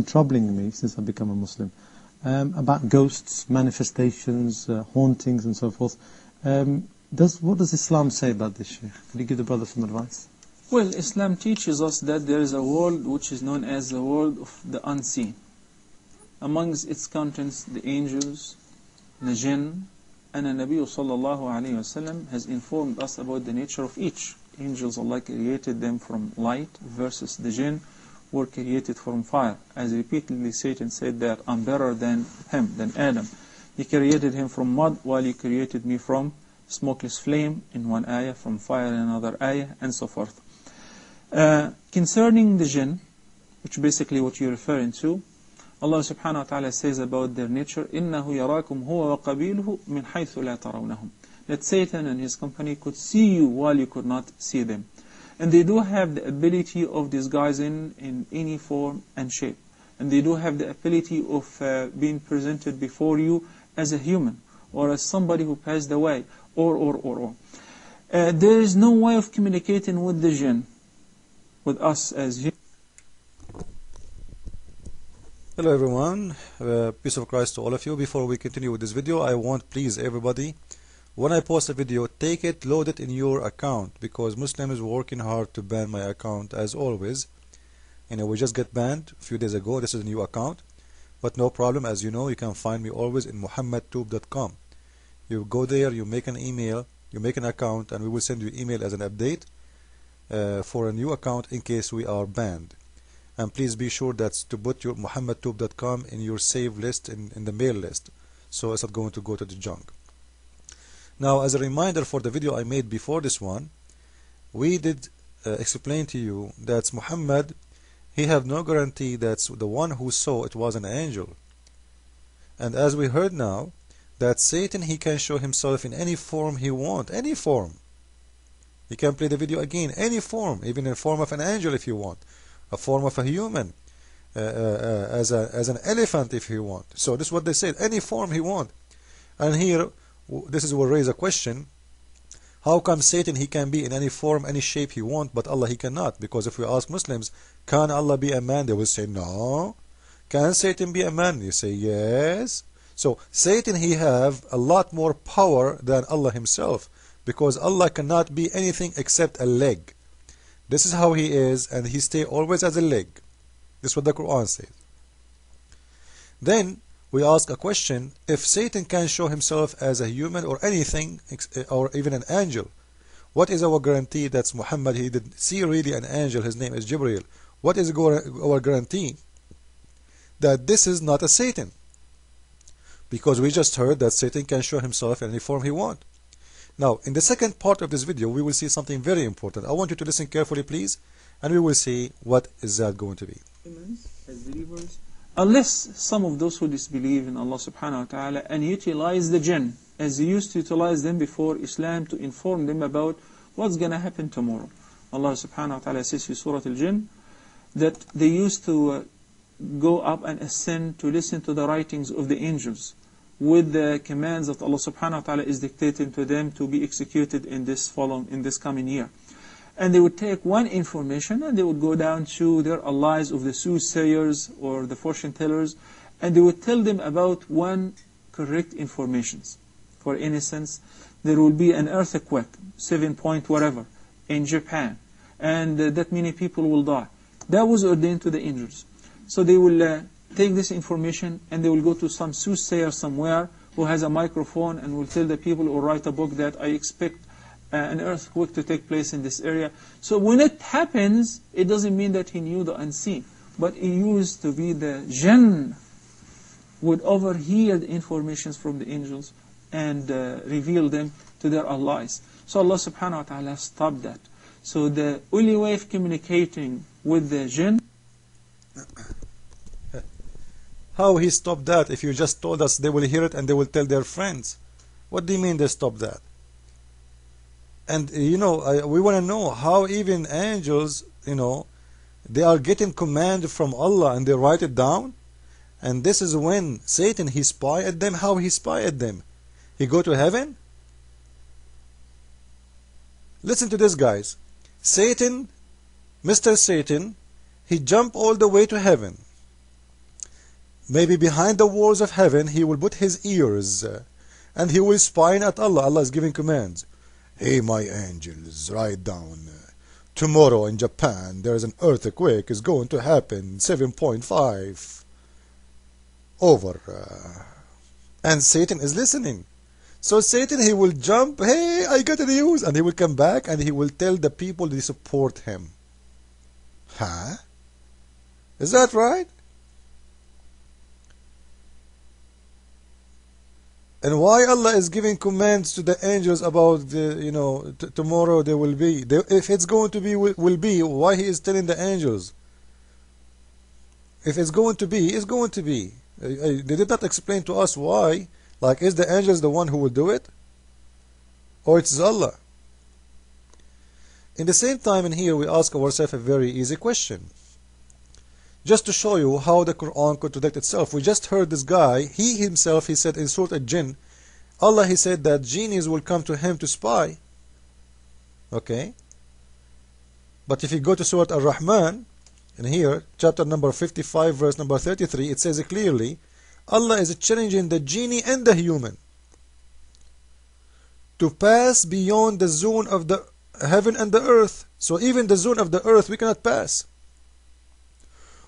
troubling me since I've become a Muslim, about ghosts, manifestations, hauntings and so forth. What does Islam say about this, Sheikh? Could you give the brother some advice? Well, Islam teaches us that there is a world which is known as the world of the unseen. Amongst its contents, the angels, the jinn, and the Nabi sallallahu alayhi wasallam has informed us about the nature of each. Angels, Allah created them from light, versus the jinn were created from fire. As repeatedly Satan said that I'm better than him, than Adam. He created him from mud, while he created me from smokeless flame in one ayah, from fire in another ayah, and so forth. Concerning the jinn, which basically what you're referring to, Allah subhanahu wa ta'ala says about their nature, إِنَّهُ يَرَاكُمْ هُوَ وَقَبِيلُهُ مِنْ حَيْثُ لَا تَرَوْنَهُم. That Satan and his company could see you while you could not see them. And they do have the ability of disguising in any form and shape. And they do have the ability of being presented before you as a human, or as somebody who passed away, or. There is no way of communicating with the jinn, with us as humans. Hello everyone, peace of Christ to all of you. Before we continue with this video, I want please everybody, when I post a video, take it, load it in your account, because Muslim is working hard to ban my account as always. We just get banned a few days ago. This is a new account, but no problem. As you know, you can find me always in muhammadtube.com. You go there, you make an email, you make an account, and we will send you email as an update for a new account in case we are banned. And please be sure that's to put your muhammadtube.com in your save list, in the mail list, so it's not going to go to the junk. Now, as a reminder for the video I made before this one, we did explain to you that Muhammad, he have no guarantee that the one who saw it was an angel. And as we heard now, that Satan, he can show himself in any form he wants, any form. He can play the video again, any form, even in the form of an angel if you want, a form of a human, as an elephant if he want. So this is what they said, any form he want. And here, this is what raise a question: how come Satan, he can be in any form, any shape he want, but Allah, he cannot? Because if we ask Muslims, can Allah be a man? They will say no. Can Satan be a man? You say yes. So Satan, he have a lot more power than Allah himself, because Allah cannot be anything except a leg. This is how he is, and he stay always as a leg. This is what the Quran says. Then we ask a question: if Satan can show himself as a human or anything, or even an angel, what is our guarantee that Muhammad, he did see really an angel, his name is Jibreel? What is our guarantee that this is not a Satan? Because we just heard that Satan can show himself in any form he wants. Now, in the second part of this video, we will see something very important. I want you to listen carefully, please, and we will see what is that going to be. As believers, unless some of those who disbelieve in Allah subhanahu wa ta'ala and utilize the jinn as they used to utilize them before Islam to inform them about what's going to happen tomorrow. Allah subhanahu wa ta'ala says in Surah Al-Jinn that they used to go up and ascend to listen to the writings of the angels with the commands that Allah subhanahu wa ta'ala is dictating to them to be executed in this coming year. And they would take one information and they would go down to their allies of the soothsayers or the fortune tellers, and they would tell them about one correct informations. For instance, there will be an earthquake, 7 point whatever, in Japan, and that many people will die. That was ordained to the angels. So they will take this information and they will go to some soothsayer somewhere who has a microphone and will tell the people or write a book that I expect an earthquake to take place in this area. So when it happens, it doesn't mean that he knew the unseen, but it used to be the jinn would overhear the informations from the angels and reveal them to their allies. So Allah subhanahu wa ta'ala stopped that. So the only way of communicating with the jinn. How he stopped that? If you just told us they will hear it and they will tell their friends. What do you mean they stopped that? And we want to know how even angels, they are getting command from Allah and they write it down. And this is when Satan, he spy at them. How he spy at them? He go to heaven? Listen to this, guys. Satan, Mr. Satan, he jumped all the way to heaven. maybe behind the walls of heaven, he will put his ears and he will spy at Allah. Allah is giving commands. Hey, my angels, write down. Tomorrow in Japan, there is an earthquake is going to happen, 7.5 over. And Satan is listening. So Satan, he will jump, hey, I got the news, and he will come back and he will tell the people they support him. Huh? Is that right? And why Allah is giving commands to the angels about the, tomorrow there will be. If it's going to be, will be, why He is telling the angels? If it's going to be, it's going to be. They did not explain to us why. Like, is the angels the one who will do it? Or it's Allah? In the same time, in here, we ask ourselves a very easy question. Just to show you how the Quran contradicts itself. We just heard this guy, he himself, he said in Surah Al-Jinn, Allah, he said that genies will come to him to spy. Okay? But if you go to Surah Al-Rahman, in here, chapter number 55, verse number 33, it says clearly, Allah is challenging the genie and the human to pass beyond the zone of the heaven and the earth. So even the zone of the earth we cannot pass.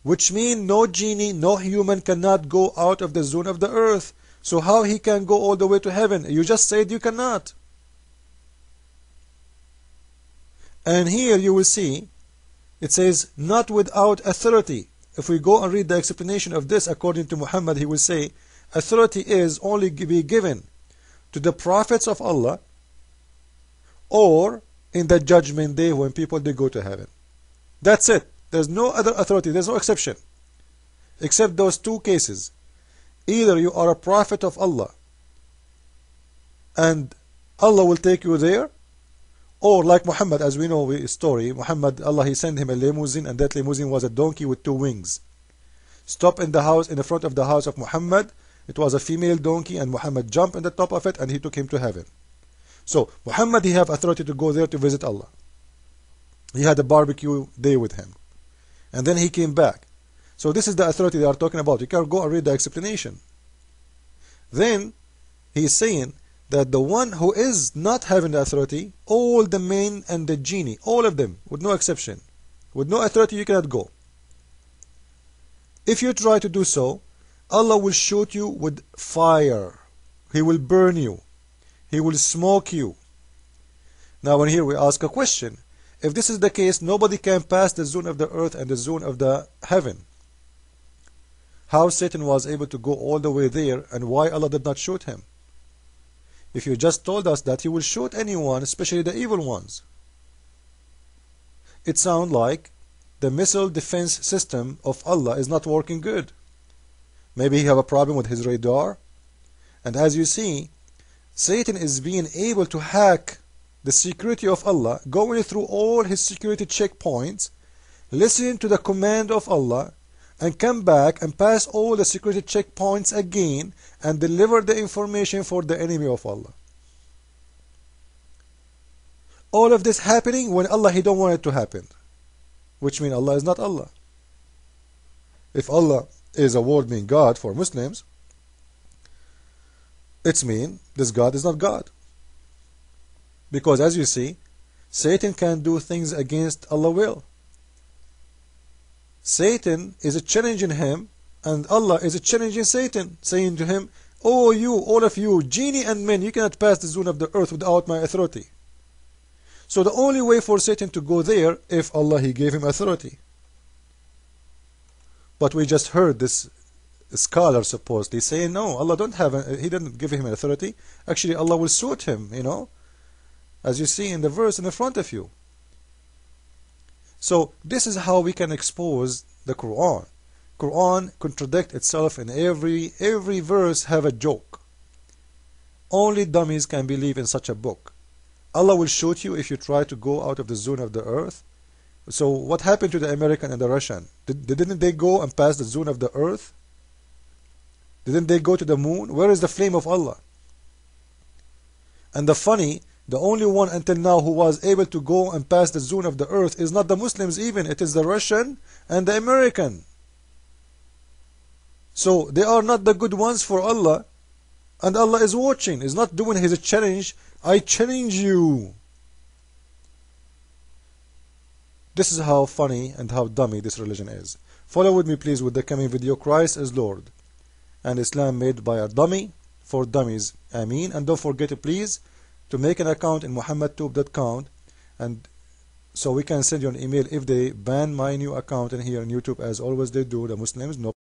Which means no genie, no human cannot go out of the zone of the earth. So how he can go all the way to heaven? You just said you cannot. And here you will see, it says, not without authority. If we go and read the explanation of this, according to Muhammad, he will say, authority is only be given to the prophets of Allah or in the judgment day when people they go to heaven. That's it. There's no other authority. There's no exception. Except those two cases. Either you are a prophet of Allah and Allah will take you there, or like Muhammad, as we know the story, Muhammad, Allah, He sent him a limousine, and that limousine was a donkey with two wings. Stop in the house, in the front of the house of Muhammad. It was a female donkey, and Muhammad jumped on the top of it, and he took him to heaven. So Muhammad, he have authority to go there to visit Allah. He had a barbecue day with him, and then he came back. So this is the authority they are talking about. You can go and read the explanation. Then he is saying that the one who is not having the authority, all the men and the genie, all of them, with no exception, with no authority, you cannot go. If you try to do so, Allah will shoot you with fire. He will burn you. He will smoke you. Now, when here we ask a question. If this is the case, nobody can pass the zone of the earth and the zone of the heaven. How Satan was able to go all the way there, and why Allah did not shoot him? If you just told us that He will shoot anyone, especially the evil ones. It sounds like the missile defense system of Allah is not working good. Maybe He have a problem with his radar. And as you see, Satan is being able to hack the security of Allah, going through all his security checkpoints, listening to the command of Allah, and come back and pass all the security checkpoints again and deliver the information for the enemy of Allah. All of this happening when Allah, He don't want it to happen. Which means Allah is not Allah. If Allah is a word mean God for Muslims, it's mean this God is not God. Because as you see, Satan can do things against Allah's will. Satan is challenging him, and Allah is challenging Satan, saying to him, oh, you, all of you, genie and men, you cannot pass the zone of the earth without my authority. So the only way for Satan to go there, if Allah, He gave him authority. But we just heard this scholar supposedly saying, no, Allah don't have, He didn't give him authority. Actually, Allah will shoot him, as you see in the verse in the front of you. So this is how we can expose the Quran. Quran contradicts itself, in every verse have a joke. Only dummies can believe in such a book. Allah will shoot you if you try to go out of the zone of the earth. So what happened to the American and the Russian? Didn't they go and pass the zone of the earth? Didn't they go to the moon? Where is the flame of Allah? And the only one until now who was able to go and pass the zone of the earth is not the Muslims even. It is the Russian and the American. So they are not the good ones for Allah, and Allah is watching. He's not doing his challenge. I challenge you. This is how funny and how dummy this religion is. Follow with me please with the coming video. Christ is Lord, and Islam made by a dummy for dummies. Ameen. And don't forget please to make an account in muhammadtube.com, and so we can send you an email if they ban my new account in here on YouTube, as always they do, the Muslims. No